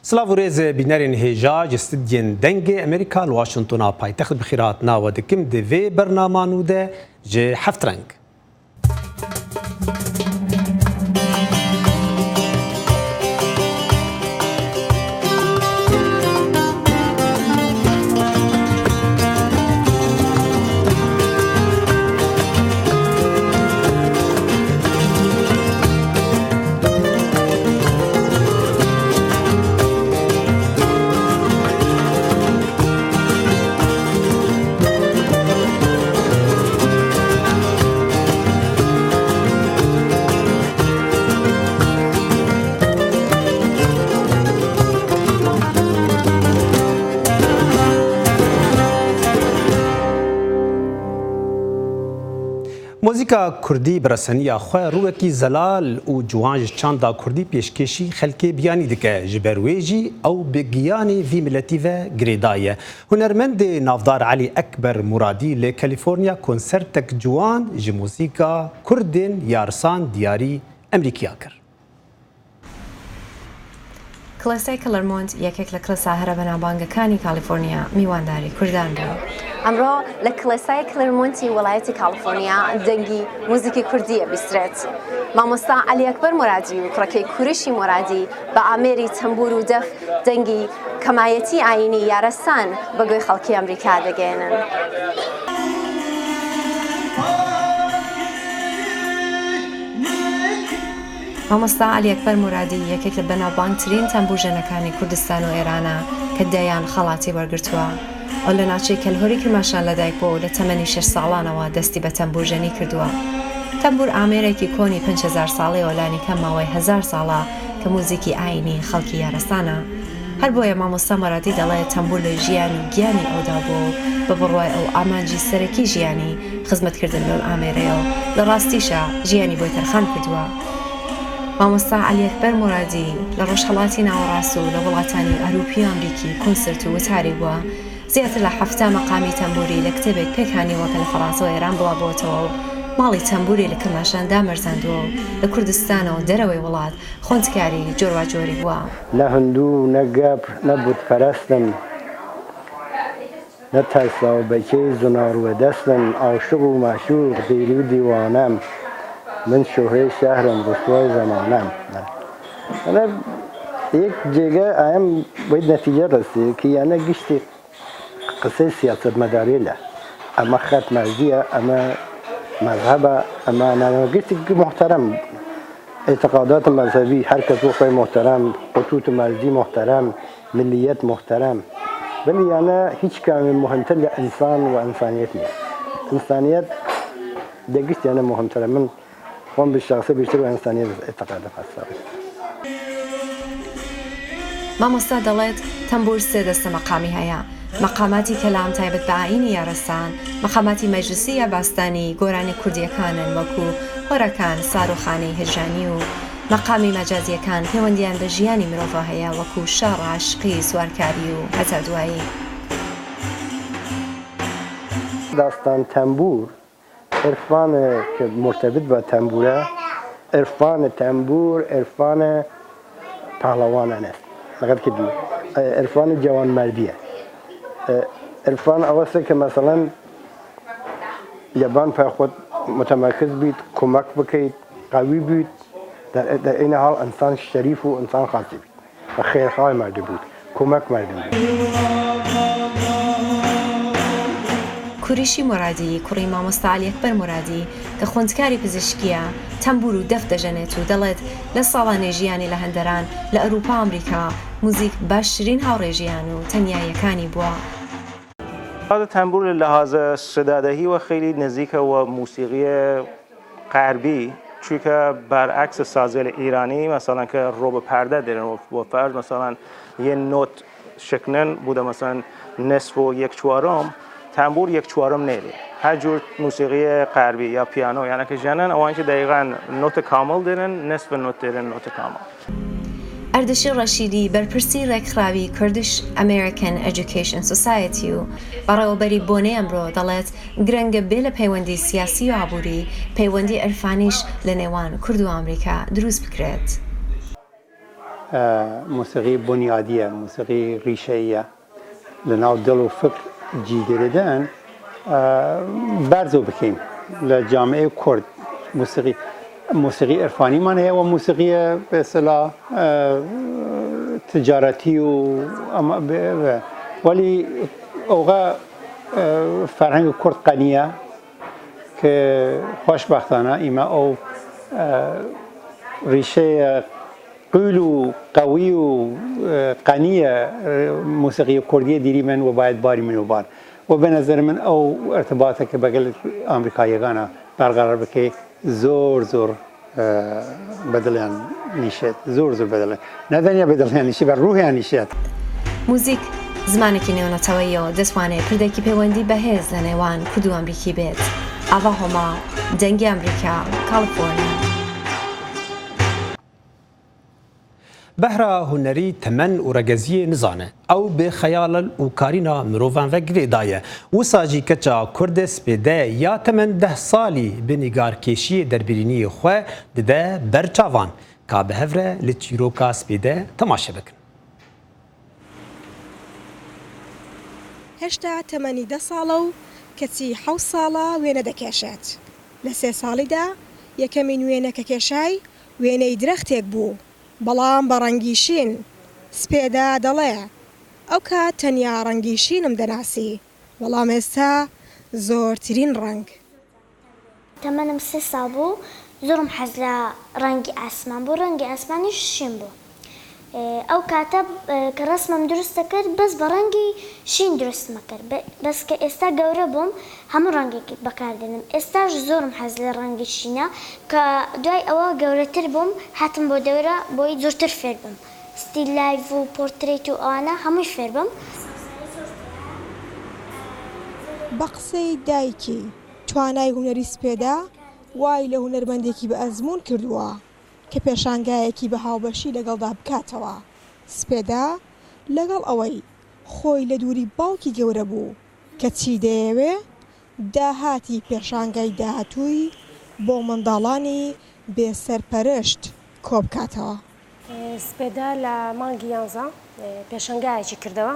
سلاورز بینرین هجا جستدین دنگ امریکا لواشنطن پایتخت بخیرات ناو دکم دوی برنامه ده جه هفت رنگ. موزیکا کردی برسنیا خواه روکی زلال و جوانج چاندا کردی پیشکشی خلکی بیانی دکه جبرویجی او بگیانی وی ملتی و گریدایه هنرمند نافدار علی اکبر مرادی ل کالیفرنیا کنسرتک جوان جی موزیکا کردین یارسان دیاری امریکیا کرد. کلاسای کلرمونت یکێک لە کلەسا هەرە کالیفۆرنیا میوانداری کوردان بوو. ئەمڕۆ لە کلەسای کلرمونتی وڵایەتی کالیفۆرنیا دەنگی موزیکی کوردیە بیسترێت. مامۆستا علی ئەکبەر مرادی و کوڕەکەی کوڕیشی مرادی بە ئامێری تەمبور و دەف دەنگی کەمایەتی ئاینی یارەسان بە گوێی خەڵکی ئەمریکا دەگەێنن. مامۆستا علی ئەکبەر مرادی یەکێک لە بەناوبانگترین تەمبورژەنەکانی کوردستان و ئێرانە کە دەیان خەڵاتی وەرگرتووە. ئەو لە ناوچەی کەلهۆری کرماشان لەدایک بوو لە تەمەنی 6 ساڵانەوە دەستی بە تەمبورژەنی کردووە. تەمبور ئامێرێکی کۆنی 5000 ساڵی ئۆلانی کەم ماوەی 1000 ساڵە کە موزیکی ئاینی خەڵکی یارەسانە. هەر بۆیە مامۆستا مرادی دەڵێت تەمبور لە ژیانی گیانی ئەودا بوو بە بڕوای ئەو ئامانجی سەرەکی ژیانی خزمەتکردن بەم ئامێرەیە و لە ڕاستیشە ژیانی بۆی تەرخان کردووە. مامۆستا علی ئەکبەر مرادی لە ڕۆژهەڵاتی ناوەڕاست و لە وڵاتانی ئەوروپی و ئەمریکی کۆنسرت و وتاری بووە. زیاتر لە 7 مەقامی تەمبوری لە کتێبێک پێکهانیوە کە لە فەڕەنسا و ئێران بڵاوبۆتەوە و ماڵی تەمبوری لە کرماشان دامەرزاندووە و لە کوردستانەوە دەرەوەی وڵات خوندکاری جۆرواجۆری بووە. نە هندوو نە گەبر نە بوتپەرەستم نە تەرساوبەکەی زناڕوە دەستم عاشق و مەعشوق دەیری و دیوانەم من شهره شهرم رسوای زمانم. أنا یک جگه ایم باید نتیجه رسید که یعنی گشتی قصه سیاست مداری له اما خط مرزیه اما مذهبه اما انا گشتی محترم اعتقادات مذهبی هر کس وقتی محترم خطوط مرزی محترم ملیت محترم ولی یعنی هیچ کاری مهمتر انسان و انسانیت نیست. انسانیت دگشت یعنی مهمتره. من خون به شخصه بیشتر و انسانیت اعتقادم هستم. مامۆستا دەڵێت تەمبور 3 دەستە مەقامی هەیە. مەقاماتی کەلام تایبەت بە ئاینی یارەسان، مەقاماتی مەجلیسی یا باستانی گۆرانی کوردیەکانن وەکو هۆرەکان، ساروخانی هێژانی و مەقامی مەجازیەکان پەیوەندیان بە ژیانی مرۆڤ هەیە وەکو شەڕ، عاشقی، سوارکاری و هەتا دوایی. داستان تەمبور عرفان که مرتبط با تنبوره عرفان تنبور عرفان پهلوان است فقط که عرفان جوانمردیه. عرفان اواسته که مثلا یابان پر خود متمرکز بید کمک بکید قوی بید در این حال انسان شریف و انسان خاصی بید و خیرخواه مرده بود کمک مرده بود. کوریشی مرادی کوڕی مامۆستا علی ئەکبەر مرادی کە خوندکاری پزیشکیە تەمبور و دەف دەژەنێت و دەڵێت لە ساڵانەی ژیانی لە هەندەران لە ئەوروپا و ئەمریکا موزیک باشترین هاوڕێژیان و تەنیاییەکانی بووە. تنبور لحاظ صدادهی و خیلی نزدیک و موسیقی غربی چون که برعکس سازل ایرانی مثلا که روب پرده دارن و فرض مثلا یه نوت شکنن بوده مثلا نصف و یک چوارم تنبور یک چوارم نیره. هر جور موسیقی غربی یا پیانو یعنی که جنن اوان که دقیقاً نوت کامل دارن نصف نوت دارن نوت کامل. ئەردەشی ڕەشیدی بەرپرسی ڕێکخراوی کوردیش ئەمریکن ئەجوکیشن سۆسایەتی و بەڕێوەبەری بۆنەی ئەمڕۆ دەڵێت گرنگە بێ لە پەیوەندی سیاسی و ئابووری پەیوەندی عرفانیش لە نێوان کورد و ئەمریکا دروست بکرێت. موسیقی بنیادیه، موسیقی ریشه‌ایه لناو دل و فکر جیگردن برزو بکیم لجامعه کرد موسیقی عرفانی من هست و موسیقی به اصطلاح تجارتی ولی اوقا فرهنگ کرد غنیه که خوشبختانه ایما او ریشه قول و قوی و غنی موسیقی کردی دیری من و باید باری من و بار و به نظر من او ارتباطه که بگل آمریکایی‌گانا برقرار بکه زور بدلیان نیشت زور بدلیان نه دنیا بدلیان نیشت بر روحیان نیشت موزیک زمانێکی نێونەتەوەیەوە دەتوانێت پردێکی پەیوەندی بەهێز لە نێوان کورد و ئەمریکی بێت. ئاوا هۆما دەنگی ئەمریکا کالیفۆرنیا. بهرا هنری تمن و رگزی نزانه او به خیال و کارینا مروفان و گریدایه و ساجی کچا کرد سپیده یا تمن 10 سالی به نگار کشی دربرینی خواه ده برچاوان که به هفره لچیروکا سپیده تماشه بکن. هشتا تمنی 10 ساڵە و کەچی 7 ساڵە وێنە دەکێشێت. لە 3 ساڵیدا یەکەمین وێنەکە کێشای وێنەی درەختێک بوو. بەڵام بە ڕەنگیشین سپێدا دەڵێ ئەو کات تەنیا ڕەنگیشینم دەناسی وەڵام ئێستا زۆرترین ڕەنگ. تەمەنم 3 ساڵ بوو زۆرم حەز لە ڕەنگی ئاسمان بوو ڕەنگی ئاسمانی شین بوو. ئەو کاتە کە ڕسمم دروستە کرد بەس بە ڕەنگی شین دروستمە کرد بەس کە ئێستا گەورە بووم هەموو ڕەنگێکی بەکاردێنم ئێستاش زۆرم حەز لە ڕەنگی شینە کە دوای ئەوە گەورەتر بووم هاتم بۆ دەورە بۆی زۆرتر فێر بم ستیل لایڤ و پۆرترێت و ئەوانە هەمووی فێر بم. بە قسەی دایکی توانای هونەری سپێدا وای لە هونەرمەندێکی بە ئەزمون کردووە کە پێشانگایەکی بە هاوبەشی لەگەڵدا بکاتەوە. سپێدا لەگەڵ ئەوەی خۆی لە دووری باوکی گەورە بوو کە چی دەیەوێ داهاتی پێشانگای داهاتووی بۆ منداڵانی بێسەرپەرشت کۆبکاتەوە. سپێدا لە مانگی 11 پێشەنگایەکی کردەوە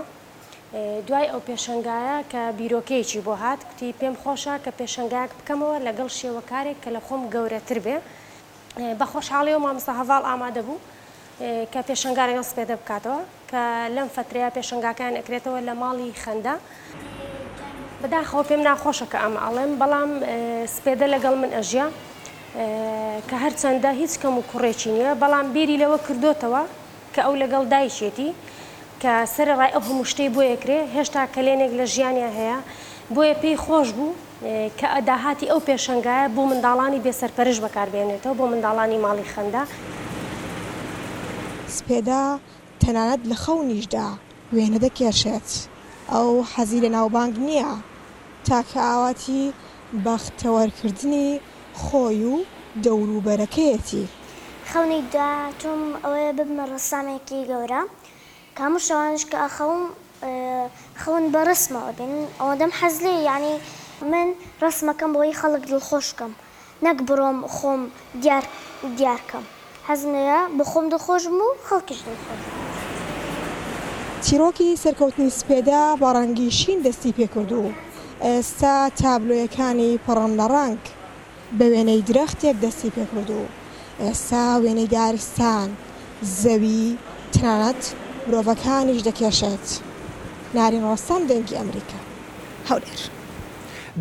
دوای ئەو پێشەنگایە کە بیرۆکەیەکی بۆ هات کوتی پێم خۆشە کە پێشەنگایەک بکەمەوە لەگەڵ شێوەکارێک کە لە خۆم گەورەتر بێ بە خۆشحاڵیەوە مامۆستا هەڤاڵ ئامادە بوو کە پێشەنگارەکە سپێدە بکاتەوە کە لەم فترەیە پێشەنگاکان ئەکرێتەوە لە ماڵی خەندە بەداخەوە پێم ناخۆشە کە ئەمە ئەڵێم بەڵام سپێدە لەگەڵ من ئەژیا کە هەرچەندە هیچ کەم و کوڕێکی نییە بەڵام بیری لەوە کردوتەوە کە ئەو لەگەڵ دایشێتی کە سەرڕای ئەو هەموو شتەی بۆ یەکرێ هێشتا کەلێنێک لە ژیانیا هەیە بۆیە پێی خۆش بوو کە ئەداهاتی ئەو پێشەنگایە بۆ منداڵانی بێسەرپەرش بەکاربێنێتەوە بۆ منداڵانی ماڵی خەندە. سپێدا تەنانەت لە خەونیشدا وێنە دەکێشێت ئەو حەزی لە ناوبانگ نییە تاکە ئاواتی بەختەوەرکردنی خۆی و دەوروبەرەکەیەتی. خەونی داهاتووم ئەوەیە ببمە ڕەسامێکی گەورە کە هەموو شەوانش کە خەون بە ڕسمەوە بێن ئەوەدەم حەز لێ یعنی من ڕسمەکەم بۆی خەڵک دڵخۆشکەم نەک بڕۆم خۆم دیارکەم حەزنەیە بە خۆم دڵخۆشم و خەڵکیش دڵخۆش. چیرۆکی سەرکەوتنی سپێدا بە ڕەنگی شین دەستی پێکردو ئێستا تابلۆیەکانی پڕن لە ڕەنگ بە وێنەی درەختێک دەستی پێکردو ئێستا وێنەی دارستان زەوی تەنانەت مرۆڤەکانیش دەکێشێت. نارین ڕۆستام دەنگی ئەمریکا هەولێر.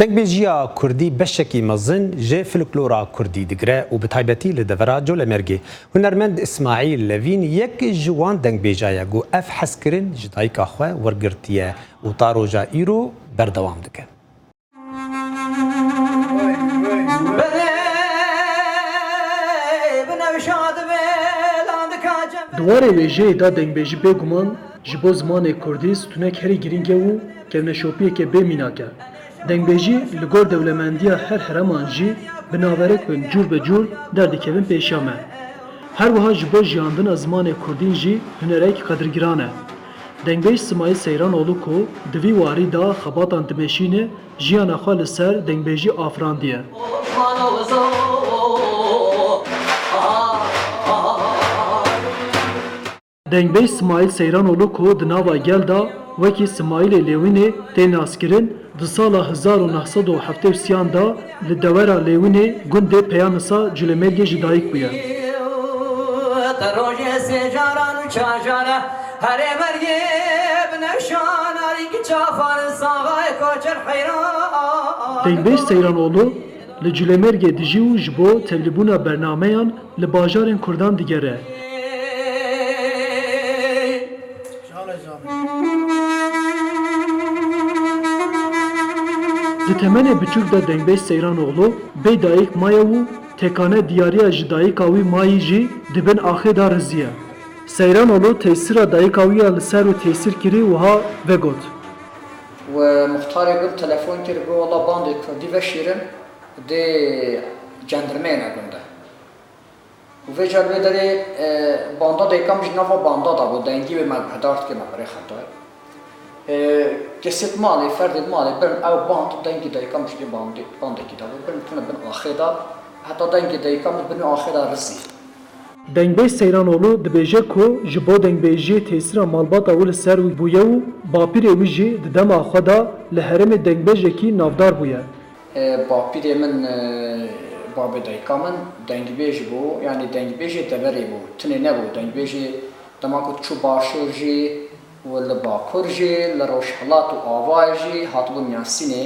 دەنگبێژیە کوردی بەشێکی مەزن ژێ فلکلۆرا کوردی دەگرێ و بە تایبەتی لە دەڤەرا جۆلەمێرگێ هونەرمەند ئیسماعیل لەڤین یەک ji wan دەنگبێژایە گو ئەف حەزکردن ji dayika xwe وەرگرتیە û ta roja îro berdewam dike. Duwarê wêjeyê da dengbêjî bêguman ji bo zimanê Kurdî stûnek herî giring e û kevneşopiyeke bêmînak e. Dengbêjî li gor dewlemendiya her hereman jî bi naverek bin cûr be cûr derdikevin pêşa me. Her wiha ji bo jiyandina zimanê Kurdîn jî hunerek qedirgiran e. Dengbêj Simayîl Seyranoğlu ku di vî warî da xebatan dimeşînê jiyana xwe li ser dengbêjî afrandiye. Dengbej İsmail Seyranoğlu ku di nava gel da wekî Smailê Lêwînê tên naskirin di sala 1973 da li dewera Lêwînê gundê Peyanisa Culemêrgê ji dayîk bûye. Dengbej Seyranoğlu li Culemêrgê dijî û ji bo tevlîbûna bernameyan li bajarên Kurdan digere. Di temenê biçûk de Dengbej Seyranoğlu bê dayîk maye û tekane diyariya ji dayîka wî mayî jî dibin axê da riziye. Seyranoğlu tesîra dayîka wî ya li ser û tesîr kirî wiha vegot. ومختاري قلت تلفون كير بو والله باندي كردي وشيرن دي جندرمين اگنده وفي جار بدري باندا دي كم جنافا باندا دا بو دنگي به مبهدارت که مبره خطای كسيت مالي فرد مالي برن او باند دنگي دي كم جني باندي كي دا برن تونه بن آخدا حتى دنگي دي كم بن آخدا رزي Dengbej Seyranoğlu dibêje ku ji bo dengbêjiyê tesîra malbata wî li ser wî bûye û bapîrê wî jî di dema xwe da li herêmê dengbêjekî navdar bûye. Bapîrê min babê dayika min dengbêj bû, yani dengbêjê deverê bû, tinê nebû, dengbêjê dema ku çû başûr jî û li Bakur jî, li Rojhilat û Avayê jî hatibû Miyasînê.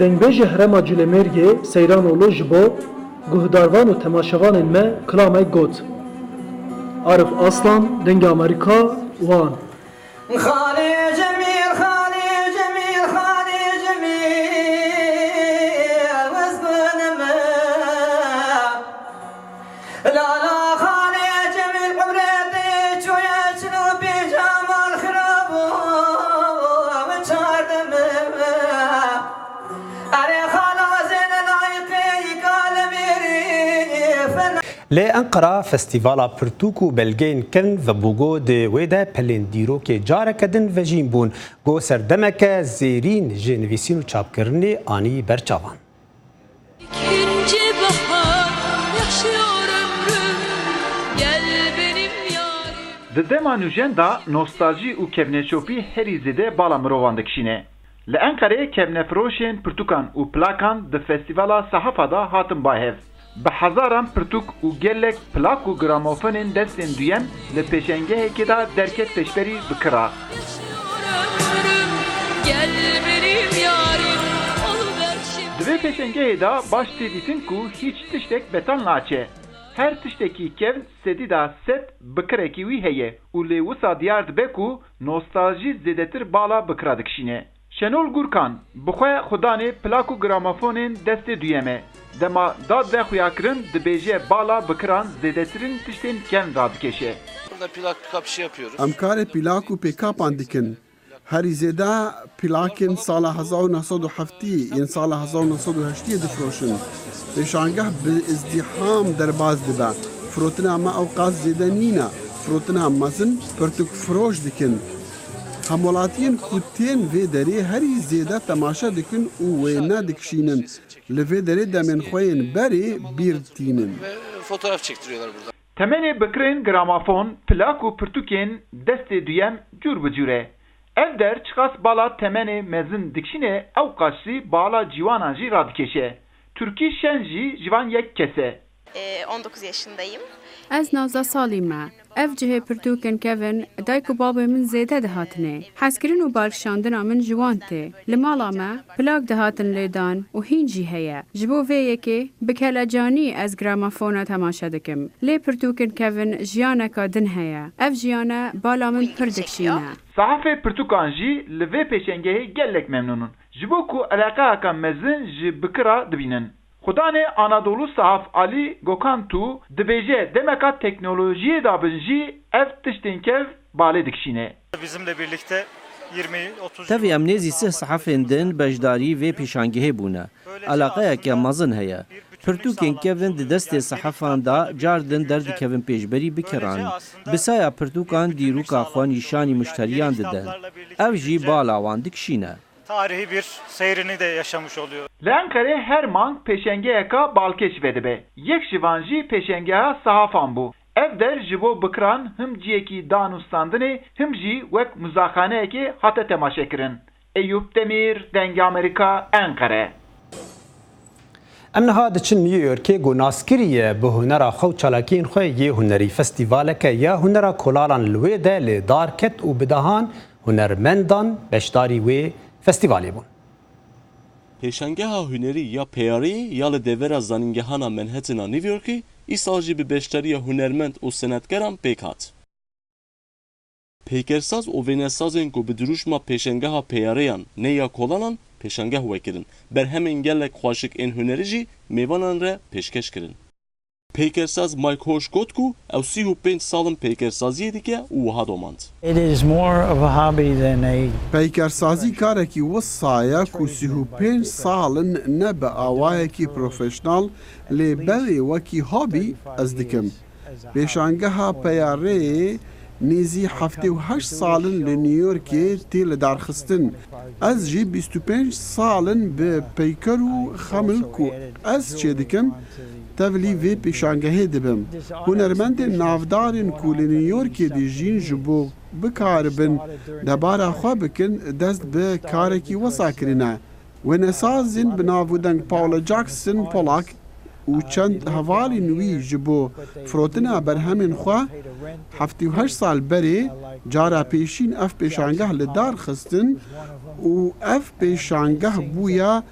Dengbêjê herêma Culemêrgê Seyranoğlu ji bo guhdarvan û temaşevanên me kilamê got. Arif Aslan, dengê Amerîka, wan. Lê Enqera Festîvala Pirtûk û belgeyên kin ve bûgo di wê de pelên dîrokê careke din vejîn bûn. Got serdemeke zêrîn ji nivîsîn û çapkirinê anî berçavan. Di dema nûjen da nostaljî û kevneşopî herî zêde bala mirovan dikişîne. Li Enqereyê kevnefiroşên pirtûkan û plakan di Festîvala Sahefa da hatin bahev. Bi hezaran pirtûk û gelek plak û gramofonên destên duyem li pêşengehekê da derket pêşberî bikira. Di vê pêşengehê da baş tê dîtin ku hiç tiştek betal naçe. Her tiştekî kev sedî da set bikirekî wî heye û lê wisa diyar dibe ku nostaljî zêdetir bala bikira dikişîne. Şenol Gurkan bi xwe xudanê plak û gramofonên destê duyeme. Dema dad ve xuyakirin dibêje bala bikiran zêdetirin tiştên ken radikeşe. Burada plak kapışı yapıyoruz. Emkarê plak û pêkapan dikin. Herî zêde plakên sala 1970 yên sala 1980 difroşin. Pêşangeh bi izdîham derbas dibe. Firotina me ewqas zêde nîne. Firotina mezin pirtûk firoş dikin. Hemolatiyên ku tên vê derê herî zêde temaşe dikin û wê nedikişînin. Li vê derê demên xwe yên berê bîr tînin. Fotoğraf çektiriyorlar burada. Temenê bikirên gramofon, plak û pirtûkên destê duyem cûr bi cûr e. Ev der çiqas bala temenê mezin dikişîne ewqas jî bala cîwanan jî radikeşe. Türkî şen jî ji van yek kes e. 19 yaşındayım. Ez 19 salî me. Ev cihê pirtûkên kevin dayk û babê min zêde dihatine. Hezkirin û balkişandina min ji wan tê. Li mala me plak dihatin lêdan û hîn jî heye. Ji bo vê yekê bi kelecanî ez gramofona temaşe dikim. Lê pirtûkên kevin jiyaneka din heye. Ev jiyane bala min pir dikişîne. Sahefê pirtûkan jî li vê pêşengehê gelek memnûnun. Ji bo ku eleqeyeka mezin ji bikira dibînin. Xudanê Anadolu Sahaf Ali Gokantu dibêje demeka teknolojiyê da bin jî ev tiştên kev balê dikişîne. Bizimle birlikte 20-30 Tevî em nêzî sih sehefên din beşdarî vê pêşangehê bûne. Eleqeyeke mezin heye. Pirtûkên kevin di destê sehefan da car din derdikevin pêşberî bikiran. Bisaya pirtûkan dîroka xwe nîşanî muşteriyan didin. Ev jî bala wan dikişîne. Tarihi bir seyrini de yaşamış oluyor. Li Enqerê her mang pêşengeheka balkêş vedibe. Yek ji van jî pêşengeha Sahafan bû. ev der ji bo bikiran him ciyekî danûstandanê him jî wek muzakhaneyekê hate temaşekirin. Eyüp Demir, Dengê Amerîka, Enkere. Em niha diçin New-Yorkê ku naskiriye bi hunera xwe û çalakiyên xwe yê hunerî festîvaleke ya hunera kolalan li wê de lê dar ket û bidehan hunermendan beşdarî wê festîvalê bûn. Pêşangeha hunerî ya PR'yê ya li devera zanîngehana Manhattana New Yorkê îsal jî bi beşdariya hunermend û senetgeran pêk hat. Pêkersaz û vênesazên ku bi dirûjma pêşangeha PR'yan ne ya kolanan pêşangeh wekirin, berhemên gelek xweşik ên hunerî jî mêvanan re pêşkeş kirin. Pêkersaz Mike Hoş got ku ew 35 salin pêkersaziyê dike û wiha domand. Peykersazî karekî wisa ye ku 35 salin ne bi awayekî profesyonel lê belê wekî hobî ez dikim. Pêşangeha PR'yê nêzî 78 salin li New Yorkê tê li darxistin. Ez jî 25 salin bi peyker û xemil ku ez çê dikim tevlî vê pêşangehê dibim. Hunermendên navdarên ku li New Yorkê dijîn ji bo bikaribin debara xwe bikin dest bi karekî wisa kirine. Wênesazên bi navûdeng Paula Jackson Polak û çend hevalên wî ji bo firotina berhemên xwe 78 sal berê cara pêşîn ev pêşangeh li dar xistin û ev pêşangeh bûye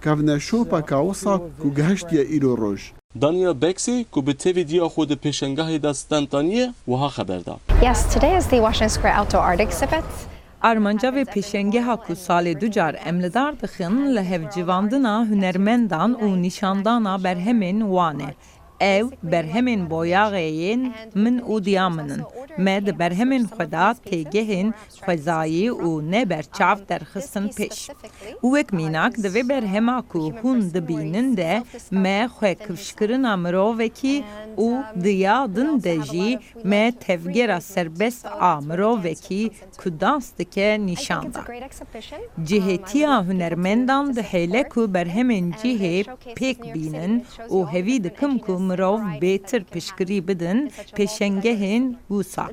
kevneşopeka wisa ku gihiştiye îro roj. Daniel Bexey ku bi tevî diya xwe di pêşangehê de stentaniye wiha xeber da. Yes, today is the Washington Square Outdoor Art Exhibit. Armanca ve pêşengeha ku salê ducar em li dar dixin li hevcivandina hunermendan û nîşandana berhemên wan e. Ew berhemên boyaxeyên min û diya min in. Me di berhemên xwe da têgehên xwezayî û neberçav derxistin pêş. û wek mînak di vê berhema ku hûn dibînin de me xwe kivşkirina mirovekî û diya din de jî me tevgera serbest a mirovekî ku dans dike nîşan da. Cihêtiya hunermendan dihêle ku berhemên cihê pêk bînin û hevî dikim ku mirov bêtir pişkirî bidin pêşengehên wisa.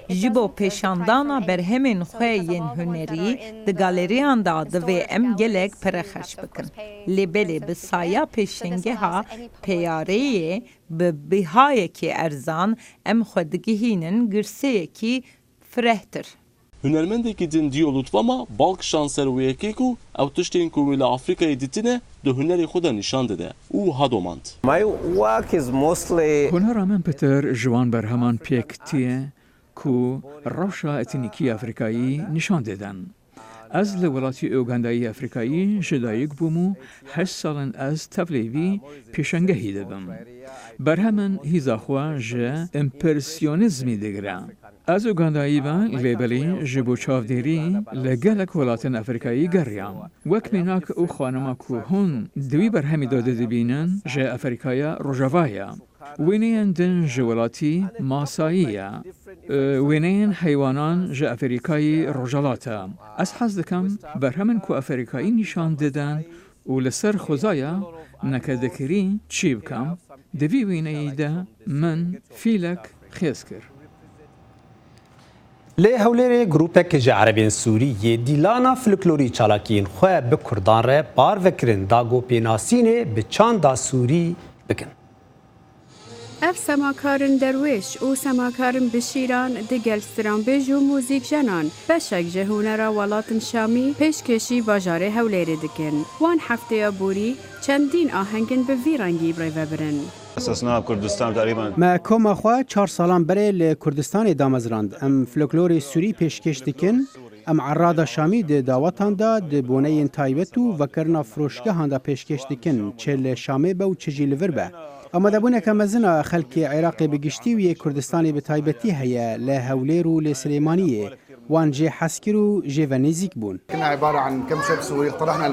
Ji bo pêşandana berhemên xwe yên hunerî di galeriyan da divê em gelek perexeş bikin. Lêbelê bi saya pêşengeha PR'yê bi bihayekî erzan em xwe digihînin girseyekî firehtir. Hunermendekî din diyo lutvama balk şanser wêyekê ku ew tiştên ku wê li Afrikayê dîtine di hunerê xwe de nîşan dide û wiha domand. Hunera min Peter ji wan berheman pêk tîye ku rewşa etnîkî Afrikayî nîşan didin. Ez li welatî Ugandayî Afrikayî ji dayîk bûm û 8 salin ez tevlê vî pêşengehî dibim. Berhemin hîza xwe ji impresyonîzmê digire. Ez Ugandayî ve lêbelî ji bo çavdêrî li gelek welatên Afrikayî geriyam. Wek mînak û xwanima ku hûn di wî berhemî de dibînin ji Afrikaya Rojava ye. Wêneyên din ji welatî Masayî ye. Wêneyên heywanan ji Afrikayê Rojalat e. Ez hez dikim berhemin ku Afrikayî nîşan didin û li ser xwezaya nekedekirî çî bikim, di vî wêneyî de min fîlek xêz kir. Lê Hewlêrê grûpek ji Erebên Sûriyê dîlana folklorî çalakiyên xwe bi Kurdan re bar vekirin dagopênasînê bi çanda Sûrî bikin. Ev semakarın derweş û semakarın bi şîran di gel stranbêj û mûzîk jenan beşek ji hunera welatên Şamî pêşkêşî bajarê Hewlêrê dikin. Wan hefteya borî çendîn ahengin bi vî rengî rêvebirin. Me koma xwe 4 salan berê li Kurdistanê damezrand. Em folklorê Sûrî pêşkêş dikin. Em Errada Şamî di dawatan da di boneyên taybet û vekirina firoşgehan da pêşkêş dikin. Çê li Şamê be û çi jî li vir be. Amadebûneke mezin a xelkê Iraqê bi giştî û yê Kurdistanê bi taybetî heye li Hewlêr û lê Silêmaniyê. Wan jê heskir û jê venêzik bûn.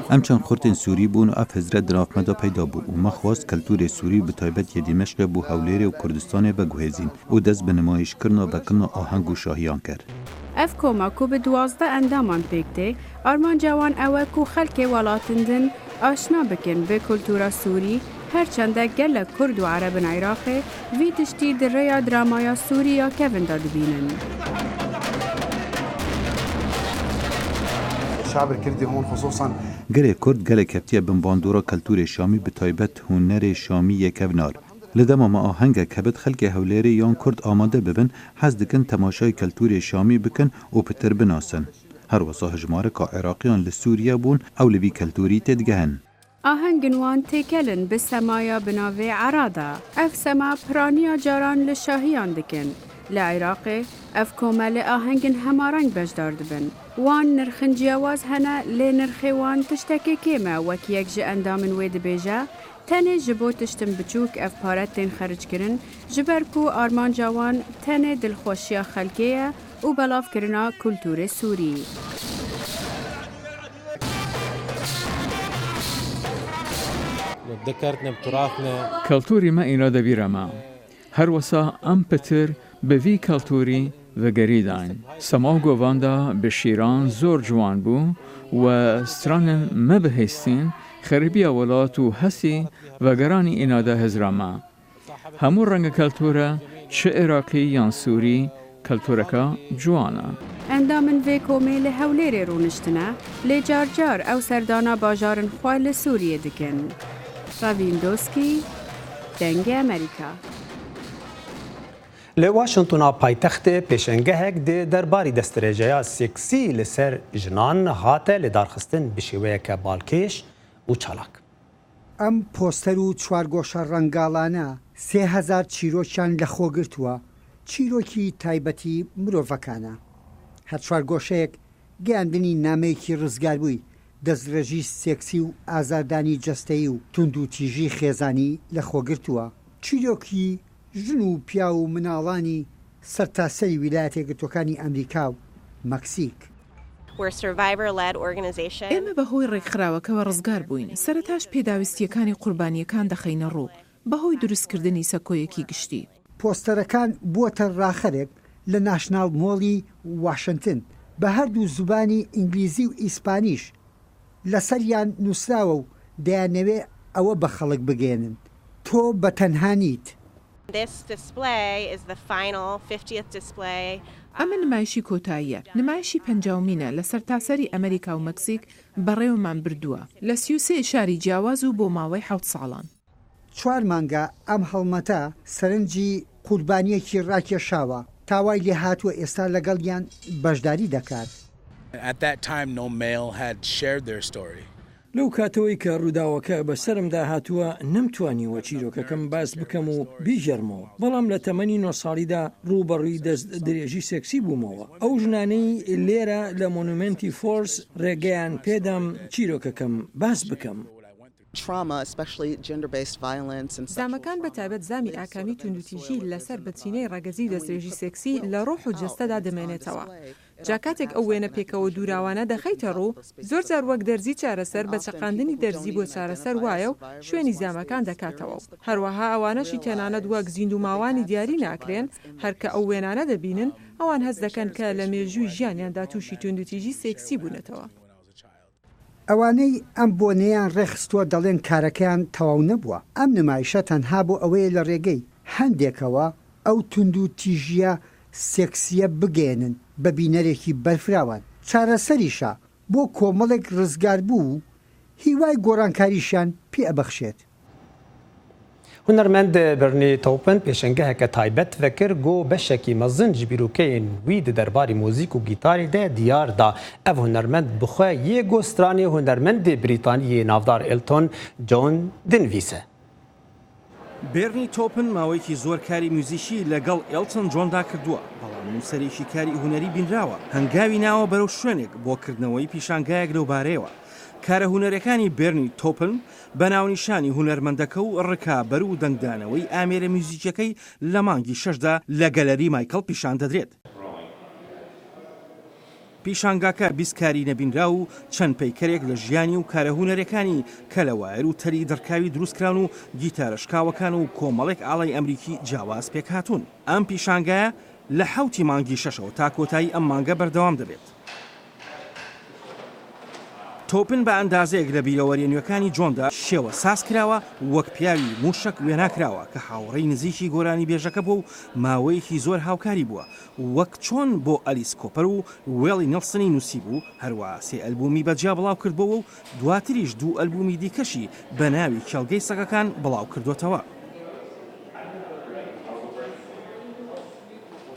Em çend xurtên Sûrî bûn û ev hezret di navme de peyda bû û me xwast kulturê Sûrî bi taybet yê Dîmeşqê bû Hewlêrê û Kurdistanê veguhêzîn û dest bi nimayîşkirina vekirina aheng û şahiyan kir. Ev koma ku bi 12 endaman pêk tê, armanca wan ew e ku xelkê welatên din aşna bikin bi kultura Sûrî هەرچەندە گەلە کورد و عەرەبن عێراقێ وی تشتی دڕێیا درامایا سووریا کەڤندا دبینن. الشعب الكردي هون خصوصا گله کرد گله کپتیه بمباندورا کلتور شامی به تایبت هنر شامی کونار لدما ما آهنگ کبد خلق هولیری یان کرد آماده ببن حز دکن تماشای کلتور شامی بکن و پتر بناسن هر وصا هجماره که عراقیان لسوریه بون او لبی کلتوری تدگهن آهنگن وان تکلن به سمایا بناوی عرادا اف سما پرانیا جاران لشاهیان دکن لعراق اف کومل آهنگن همارنگ بجدار دبن وان نرخن جیاواز هنه لی نرخی وان تشتکی کیمه وکی یک جه اندامن وید بیجه تنه جبو تشتم بچوک اف پارت تین خرج کرن جبر کو آرمان جوان تنه دلخوشیا خلکیه و بلاف کرنا کلتور سوری. ذكرتنا بتراثنا كالتوري ما إنادا بيرما هروسا أم بتر بفي كالتوري وگریداین سماو گواندا به شیران زور جوان بو و سترانن مبهستین خربی ولات و حسی و گرانی اینادا هزراما همو رنگ کلتوره چه عراقی یان سوری کلتورکا جوانا اندامن وی کومیل هولیری رونشتنه لی جار جار او سردانا باجارن خوال سوریه دکن راویندوسکی دنگ امریکا لی واشنطن پایتخت پیشنگهک ده درباری دسترێژەیە سێکسی لەسەر ژنان هاتە لێدارخستن بە شێوەیەکە باڵکێش و چالاک. ئەم پۆستەر و چوارگۆشە ڕەنگاڵانە 3000 چیرۆکیان لەخۆگرتووە چیرۆکی تایبەتی مرۆڤەکانە. هەر چوارگۆشەیەک گەیاندنی نامەیەکی ڕزگاربووی دەستدرێژی سێکسی و ئازاردانی جەستەیی و تونند و تیژی خێزانی لەخۆگرتووە. چیرۆکی ژن و پیا و مناڵانی سەرتاسەری ویلایەتە یەکگرتووەکانی ئەمریکا و مەکسیک. ئێمە بەهۆی ڕێکخراوەکەوە ڕزگار بووین سەرەتاش پێداویستیەکانی قوربانیەکان دەخەینە ڕوو بەهۆی دروستکردنی سەکۆیەکی گشتی. پۆستەرەکان بووەتە ڕاخەرێک لە ناشناڵ مۆڵی واشنگتن بە هەردوو زوبانی ئینگلیزی و ئیسپانیش لەسەریان نووسراوە و دەیانەوێ ئەوە بە خەڵک بگێنن. تۆ بە تەنها نیت. ئەمە نمایشی کۆتاییە نمایشی پەنجاومینە لە سەرتاسەری ئەمریکا و مەکسیک بەڕێوەمان بردووە لە 33 شاری جیاواز و بۆ ماوەی 7 ساڵان. 4 مانگە ئەم هەڵمەتە سەرنجی قوربانیەکی ڕاکێشاوە تاوای لێ هاتووە ئێستا لەگەڵیان بەشداری دەکات. لەو کاتەوەی کە ڕووداوەکە بەسەرمدا هاتووە نەمتوانیوە چیرۆکەکەم باس بکەم و بیژەرمەوە بەڵام لە تەمەنی 9 ساڵیدا ڕوبەڕووی دەست درێژی سێکسی بوومەوە ئەو ژنانەی لێرە لە مۆنومنتی فۆرس ڕێگەیان پێدام چیرۆکەکەم باس بکەم. زامەکان بەتایبەت زامی ئاکامی توندوتیژی لەسەر بەچینەی ڕەگەزی دەستێژی سێکسی لە ڕۆح و جەستەدا دەمێنێتەوە. جاکاتێک ئەو وێنە پێکەوە دووراوانە دەخەیتە ڕوو زۆر جار وەک دەرزی چارەسەر بە چەقاندنی دەرزی بۆ چارەسەر وایە و شوێنی زامەکان دەکاتەوە. هەروەها ئەوانەشی تێنانەت وەک زیندوماوانی دیاری ناکرێن هەرکە ئەو وێنانە دەبینن ئەوان هەست دەکەن کە لە مێژووی ژیانیاندا تووشی توندوتیژی سێکسی بوونەتەوە. ئەوانەی ئەم بۆنەیان ڕێخستووە دەڵێن کارەکەیان تەواو نەبووە. ئەم نمایشە تەنها بۆ ئەوەیە لە ڕێگەی هەندێکەوە ئەو توندوتیژیە سێکسیە بگێنن بە بینەرێکی بەرفراوان. چارەسەریشە بۆ کۆمەڵێک ڕزگار بوو هیوای گۆڕانکاریشان پێ ئەبەخشێت. هونەرمەند برنی تۆپن پێشەنگەهەکە تایبەت vekir got beşekî mezin ji bîrokeyên wî di derbarê mûzîk û gîtarê de diyar da. Ev hunermend bi xwe yê got stranê hunermendê Brîtaniyê navdar Elton John dinivîse. بێرنی تۆپن ماوەیەکی زۆر کاری موزیشی لەگەڵ ئێلتۆن جۆندا کردووە بەڵام نووسەرێکی کاری هونەری بینراوە هەنگاوی ناوە بەرەو شوێنێک بۆ کردنەوەی پیشانگایەک لەو بارەیەوە. کارە هونەرەکانی بێرنی تۆپن بە ناونیشانی هونەرمەندەکە و ڕکابەر و دەنگدانەوەی ئامێرە موزیکەکەی لە مانگی 6دا لە گەلەری مایکل پیشان دەدرێت. پیشانگاکە بیستکاری نەبینرا و چەند پەیکەرێک لە ژیانی و کارە هونەرەکانی کە لە وایر و تەری دەرکاوی دروستکران و گیتارشکاوەکان و کۆمەڵێک ئاڵای ئەمریکی جیاواز پێک هاتوون. ئەم پیشانگایە لە 7 مانگی 6ەوە تا کۆتایی ئەم مانگە بەردەوام دەبێت. تۆپن بە ئەندازەیەک لە بیرەوەریە نوێەکانی جۆندا شێوە ساز کراوە وەک پیاوی موشک وێناکراوە کە هاوڕێی نزیکی گۆرانی بێژەکە بوو و ماوەیەکی زۆر هاوکاری بووە وەک چۆن بۆ ئەلیس کۆپەر و وێڵی نەڵسنی نووسی بوو هەروە سێ ئەلبومی بەجیا بڵاو کردبەوە و دواتریش دوو ئەلبومی دیکەشی بە ناوی کێڵگەی سەگەکان بڵاو کردوتەوە.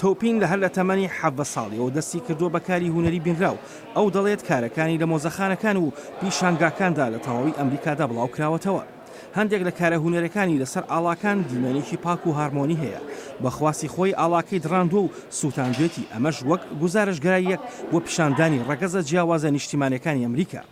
تۆپین لە هەر لە تەمەنی 17 ساڵیەوە دەستی کردووە بە کاری هونەری بینراو ئەو دەڵێت کارەکانی لە مۆزەخانەکان و پیشانگاکاندا لە تەواوی ئەمریکادا بڵاو کراوەتەوە. هەندێک لە کارە هونەرەکانی لەسەر ئاڵاکان دیمەنێکی پاک و هارمۆنی هەیە بەخواستی خۆی ئاڵاکەی دڕاندووە و سووتاندوێتی ئەمەش وەک گزارشگراییەک بۆ پیشاندانی ڕەگەزە جیاوازە نیشتیمانەکانی ئەمریکا.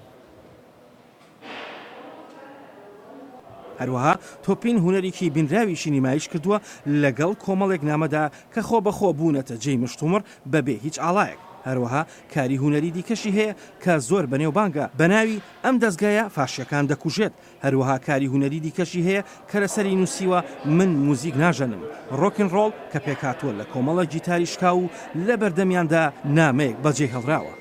هەروەها تۆپین هونەرێکی بینراویشی نمایش کردووە لەگەڵ کۆمەڵێک نامەدا کە خۆ بەخۆ بوونەتە جێی مشتومڕ بەبێ هیچ ئاڵایەک. هەروەها کاری هونەری دیکەشی هەیە کە زۆر بەنێوبانگە بە ناوی ئەم دەستگایە فاشیەکان دەکوژێت. هەروەها کاری هونەری دیکەشی هەیە کە لەسەری نووسیوە من موزیک ناژەنم ڕۆکن ڕۆڵ کە پێکاتوە لە کۆمەڵە گیتاری شکا و لە بەردەمیاندا نامەیەک بەجێ هەڵراوە.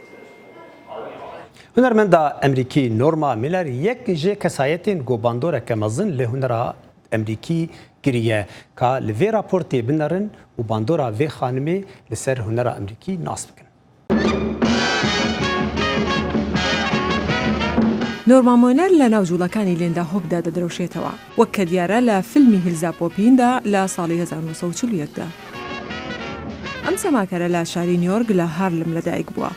هنرمندا ئەمریکی نۆرما میلەر یەک ژێ کەسایەتên گۆباندۆرێکە مەزن لە هونەرا ئەمریکی گریە کا li vê raportê binerin û bandora vê xanimê li ser hunera ئەمریکی nas bikin. نۆرما مۆنەر لە ناو جوڵەکانی لێندا هۆبدا دەدرەوشێتەوە وەک کە دیارە لە فیلمی هیلزا پۆپیندا لە ساڵی 1940دا. ئەم سەماکەرە لە شاری نیویۆرک لە هارلم لەدایک بووە.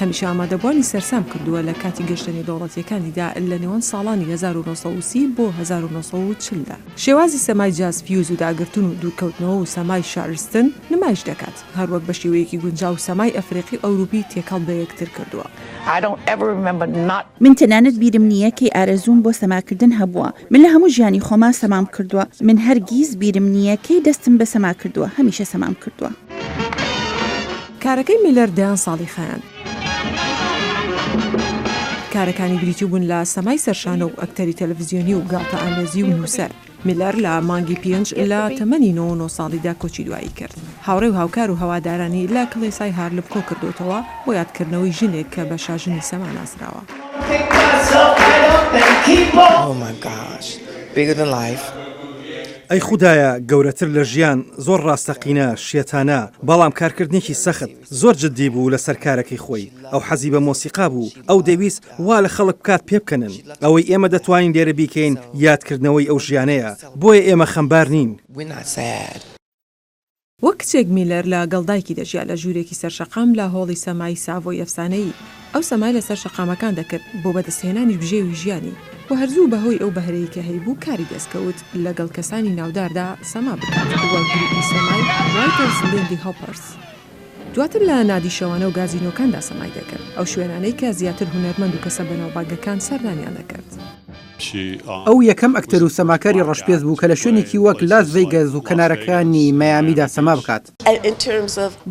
هەمیشە ئامادەبوانی سەرسام کردووە لە کاتی گەشتنی دەوڵەتیەکانیدا لە نێوان ساڵانی 1930 بۆ 1940دا. شێوازی سەمای جاز فیوز و داگرتون و دوورکەوتنەوە و سەمای شارستن نمایش دەکات هەروەک بە شێوەیەکی گونجاو سەمای ئەفریقی ئەوروپی تێکەڵ بە یەکتر کردووە. من تەنانەت بیرم نییە کەی ئارەزوم بۆ سەماکردن هەبووە. من لە هەموو ژیانی خۆما سەمام کردووە. من هەرگیز بیرم نییە کەی دەستم بە سەما کردووە. هەمیشە سەمام کردووە. کارەکەی میلەر دەیان ساڵی خایاند. کارەکانی بریتی بوون لە سەمای سەرشانە و ئەکتەری تەلەڤیزیۆنی و گاتە ئامێزی و نووسەر. میلەر لە مانگی پێنج لە تەمەنی 99 ساڵیدا کۆچی دوایی کرد. هاوڕێ و هاوکار و هەوادارانی لە کڵێسای هارلب کۆ کردوتەوە بۆ یادکردنەوەی ژنێک کە بە شاژنی سەما ناسراوە. ئەی خودایە گەورەتر لە ژیان زۆر ڕاستەقینە شێتانە بەڵام کارکردنێکی سەخت زۆر جددی بوو لە سەرکارەکەی خۆی ئەو حەزی بە مۆسیقا بوو ئەو دەویست وا لە خەڵک بکات پێ بکەنن ئەوەی ئێمە دەتوانین لێرە بیکەین یادکردنەوەی ئەو ژیانەیە بۆیە ئێمە خەمبار نین. وەک کچێک میلەر لە گەڵدایکی دەژیا لە ژوورێکی سەرشەقام لە هۆڵی سەمای ساڤۆی ئەفسانەیی ئەو سەمای لەسەر شەقامەکان دەکرد بۆ بەدەستهێنانی بژێوی ژیانی و هەرزوو بەهۆی ئەو بەهرەیە کە هەیبوو کاری دەستکەوت لەگەڵ کەسانی ناوداردا سەما بکات وەک گروپی سەمای رایترز لیندی هۆپەرس. دواتر لە نادیشەوانە و گازینۆکاندا سەمای دەکرد ئەو شوێنانەی کە زیاتر هونەرمەند و کەسە بەناوبانگەکان سەردانیان دەکرد. ئەو یەکەم ئەکتەر و سەماکاری ڕەشپێز بوو کە لە شوێنێکی وەک لاس ڤێگاس و کەنارەکانی مایامیدا سەما بکات.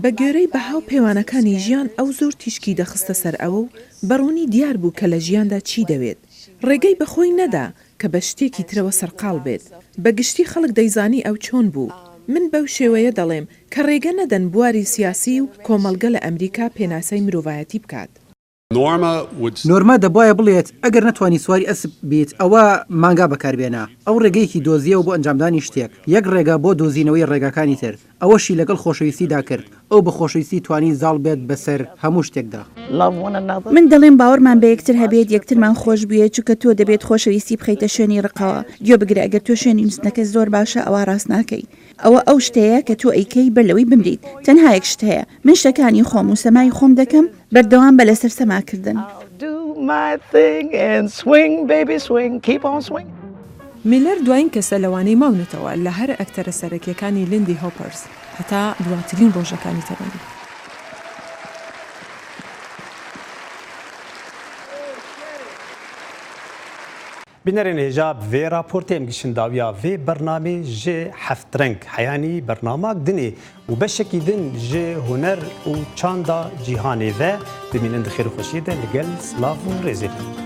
بە گوێرەی بەهاو پەیوانەکانی ژیان ئەو زۆر تیشکی دەخستە سەر ئەوە و بەڕوونی دیار بوو کە لە ژیاندا چی دەوێت. ڕێگەی بەخۆی نەدا کە بە شتێکی ترەوە سەرقاڵ بێت. بەگشتی خەڵک دەیزانی ئەو چۆن بوو. من بەو شێوەیە دەڵێم کە ڕێگە نەدەن بواری سیاسی و کۆمەڵگە لە ئەمریکا پێناسەی مرۆڤایەتی بکات. نۆرما دەبایە بڵێت ئەگەر نەتوانی سواری ئەسب بیت ئەوە مانگا بەکاربێنە ئەو ڕێگەیەکی دۆزیەوە بۆ ئەنجامدانی شتێک یەک ڕێگا بۆ دۆزینەوەی ڕێگاکانی تر ئەوەشی لەگەڵ خۆشەویستیدا کرد ئەو بە خۆشەویستی توانی زاڵ بێت بەسەر هەموو شتێکدا. من دەڵێم باوەڕمان بە یەکتر هەبێت یەکترمان خۆش بووە چونکە تۆ دەبێت خۆشەویستی بخەیتە شوێنی ڕقەوە گوێ بگرە ئەگەر تۆ شوێنی نووسنەکە زۆر باشە ئەوە ڕاست ناکەی ئەوە ئەو شتەیە کە تۆ ئەیکەی بەر لەوەی بمریت تەنها یەک شت هەیە من شتەکانی خۆم و سەمای خۆم دەکەم بەردەوام بە لەسەر سەماکردن. میلەر دوایین کەسە لەوانەی ماونەتەوە لە هەر ئەکتەرە سەرەکیەکانی لیندی هۆپەرس هەتا دواترین ڕۆژەکانی تەمەنی. بنرین هجاب و راپورت امگیشن داویا و برنامه جه هفت رنگ حیانی برنامه دنی و بشکی دن جه هنر و چاندا جیهانی و بمینند خیر خوشیده لگل سلاف و رزیل.